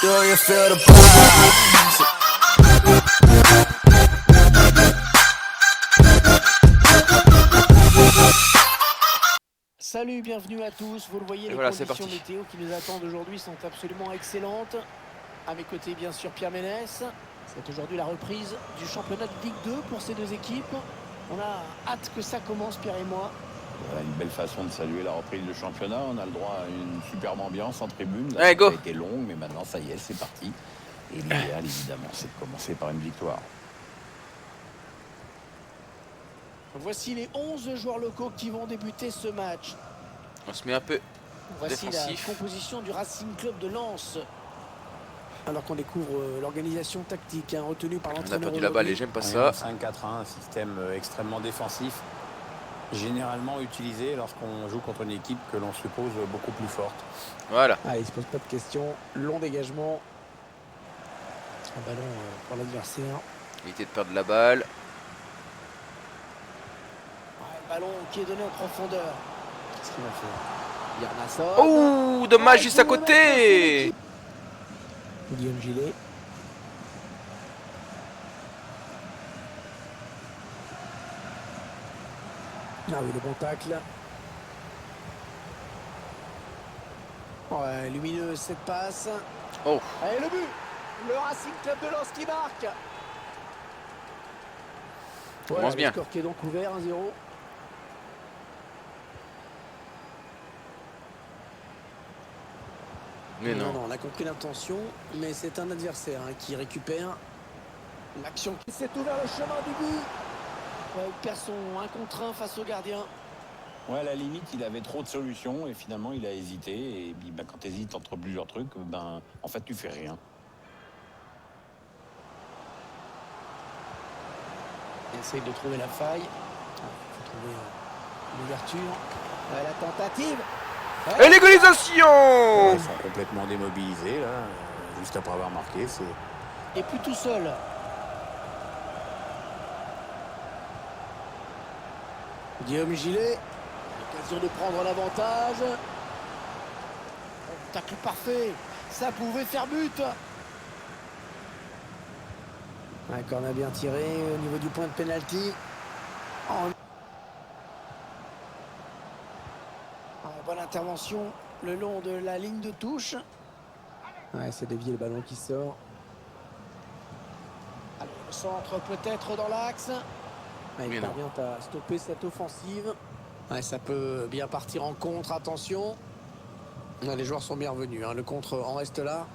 Do you feel the vibes? Salut, bienvenue à tous. Vous le voyez, les voilà, conditions météo qui nous attendent aujourd'hui sont absolument excellentes. À mes côtés, bien sûr, Pierre Ménès. C'est aujourd'hui la reprise du championnat de Ligue 2 pour ces deux équipes. On a hâte que ça commence, Pierre et moi. Voilà une belle façon de saluer la reprise du championnat. On a le droit à une superbe ambiance en tribune. Allez, go. Ça a été long, mais maintenant, ça y est, c'est parti. Et l'idéal, évidemment, c'est de commencer par une victoire. Voici les 11 joueurs locaux qui vont débuter ce match. On se met un peu Voici défensif. la composition du Racing Club de Lens. Alors qu'on découvre l'organisation tactique retenue par On a l'entraîneur. perdu la balle et j'aime pas On est ça. en 5-4-1, un système extrêmement défensif, généralement utilisé lorsqu'on joue contre une équipe que l'on suppose beaucoup plus forte. Voilà. Ah, il se pose pas de questions. Long dégagement. Un ballon pour l'adversaire. Éviter de perdre la balle. Le ballon qui est donné en profondeur. Qu'est-ce qu'il va faire? Yarnasson. Oh, dommage, juste à côté. Guillaume Gillet. Ah oui, le bon tacle. Ouais, lumineuse cette passe. Oh, Allez, le but. Le Racing Club de Lens qui marque. commence bien. Le score qui est donc ouvert, 1-0. Mais non. On a compris l'intention, mais c'est un adversaire qui récupère. L'action qui s'est ouvert le chemin du but. Il perd son 1 contre 1 face au gardien. Ouais, à la limite, il avait trop de solutions et finalement, il a hésité. Et puis, quand tu hésites entre plusieurs trucs, en fait, tu fais rien. Il essaye de trouver la faille. Il faut trouver l'ouverture. La tentative. Et l'égalisation. Ils sont complètement démobilisés, là, juste après avoir marqué. Et plus tout seul. Guillaume Gillet. L'occasion de prendre l'avantage. Tacle parfait. Ça pouvait faire but. Un corner bien tiré au niveau du point de pénalty. Bonne intervention le long de la ligne de touche. Ouais, c'est dévié le ballon qui sort. Allez, le centre peut-être dans l'axe. Il parvient à stopper cette offensive. Ouais, ça peut bien partir en contre, attention. Ouais, les joueurs sont bien revenus, le contre en reste là.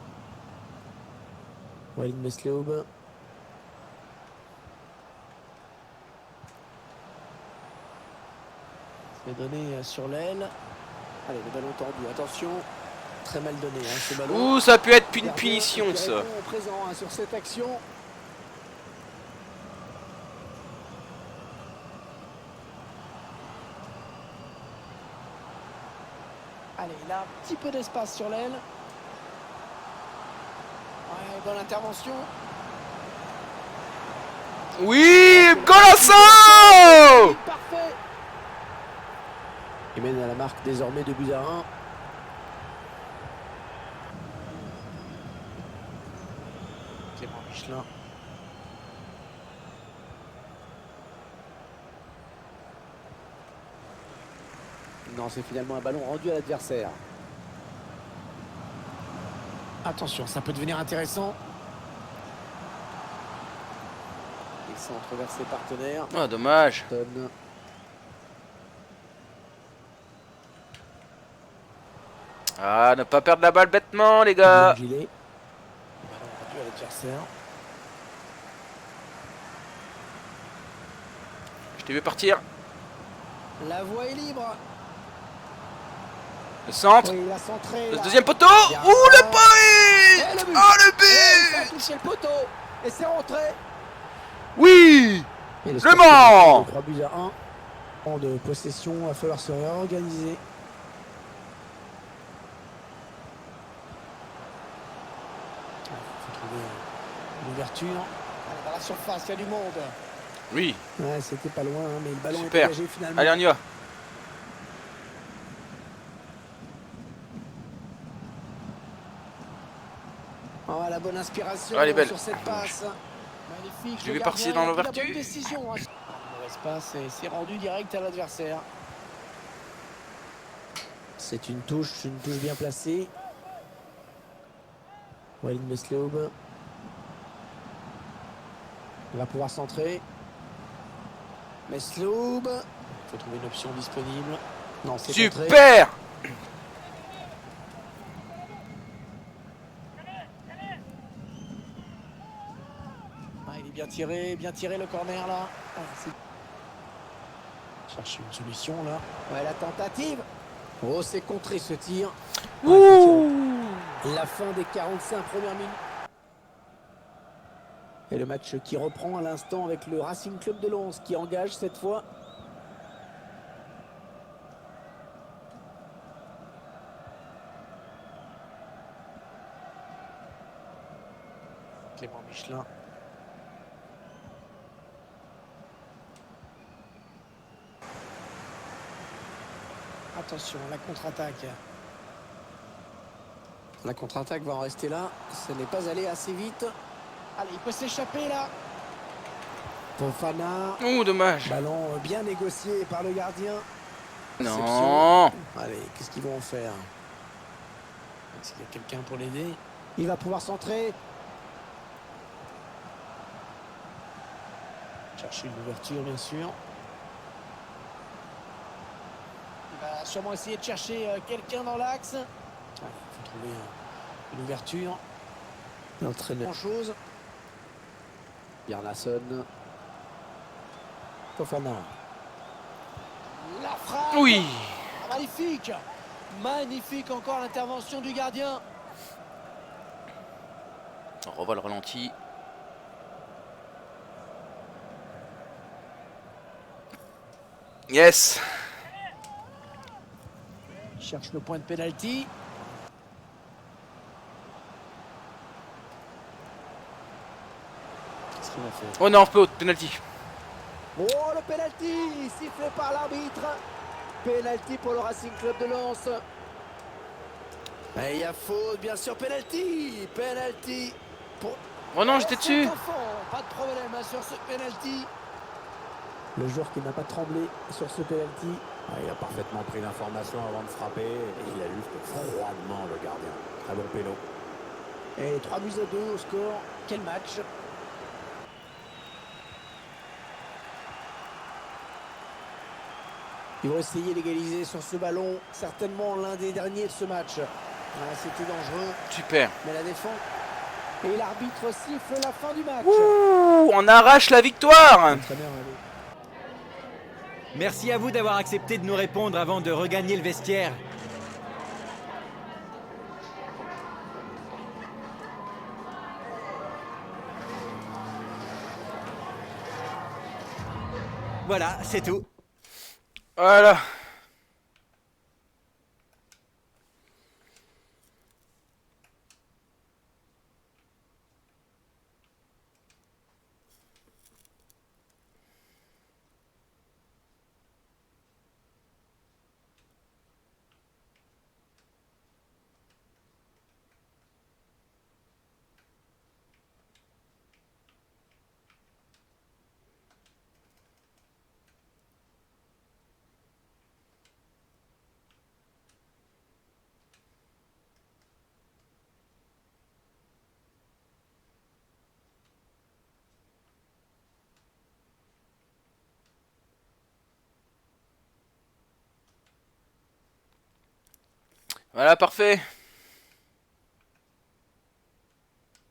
Walid Mesleoub. C'est donné sur l'aile. Allez, le ballon tendu, attention. Très mal donné ce ballon. Ouh, ça a pu être une punition ça. Présent sur cette action. Allez, il a un petit peu d'espace sur l'aile. Ouais, bonne intervention. Oui, Golasso. Parfait. Il mène à la marque désormais 2-1. Clément Michelin. Non, c'est finalement un ballon rendu à l'adversaire. Attention, ça peut devenir intéressant. Il centre vers ses partenaires. Ah, dommage. Ah, ne pas perdre la balle bêtement, les gars. Gilet. Ballon rendu à l'adversaire. Je t'ai vu partir. La voie est libre. Le centre. Oui, il a centré. Le deuxième poteau. Ouh, le but. Oh, le but. Ça a touché le poteau. Et c'est rentré. Oui. Le score, Mans. 3-1. En de possession, il va falloir se réorganiser. Il faut trouver l'ouverture. Dans la surface, il y a du monde. Oui. Ouais, c'était pas loin, mais le ballon Super. est dégagé finalement. Allez, on y va. Oh, la bonne inspiration Elle est belle. sur cette passe. Magnifique. Je le vais partir gardien, dans il a pris la l'ouverture. bonne décision, hein. Mauvaise passe et c'est rendu direct à l'adversaire. C'est une touche bien placée. Walid Mesloub. Il va pouvoir centrer. Mesloub. Il faut trouver une option disponible. Non, c'est contré. Super. Ah, il est bien tiré le corner là. Ah, cherche une solution là. Ouais, la tentative. Oh, c'est contré ce tir. La fin des 45 premières minutes. Et le match qui reprend à l'instant avec le Racing Club de Lens qui engage cette fois. Clément Michelin. Attention, la contre-attaque. La contre-attaque va en rester là. Ça n'est pas allé assez vite. Allez, il peut s'échapper là. Fofana. Oh, dommage. Ballon bien négocié par le gardien. Non. Allez, qu'est-ce qu'ils vont en faire? Est-ce qu'il y a quelqu'un pour l'aider? Il va pouvoir centrer. Chercher une ouverture, bien sûr. Il va sûrement essayer de chercher quelqu'un dans l'axe. Il faut trouver une ouverture. L'entraîneur. Grand-chose. Bjarnason. Fofana. La frappe. Oui. Ah, magnifique. Magnifique encore l'intervention du gardien. On revoit le ralenti. Yes. Il cherche le point de pénalty. Qu'est-ce qu'il va faire? Oh non, penalty. Oh, le pénalty sifflé par l'arbitre. Pénalty pour le Racing Club de Lens. Et il y a faute, bien sûr, pénalty. Pénalty pour... Oh non, j'étais dessus. Pas de problème hein, sur ce pénalty. Le joueur qui n'a pas tremblé sur ce pénalty. Ah, il a parfaitement pris l'information avant de frapper et il a juste froidement le gardien. Très bon péno. Et 3-2 au score. Quel match! Ils vont essayer d'égaliser sur ce ballon. Certainement l'un des derniers de ce match. Ah, c'était dangereux. Super. Mais la défense. Et l'arbitre siffle la fin du match. Ouh, on arrache la victoire. L'entraîneur, allez. Merci à vous d'avoir accepté de nous répondre avant de regagner le vestiaire. Voilà, c'est tout. Voilà. Voilà, parfait.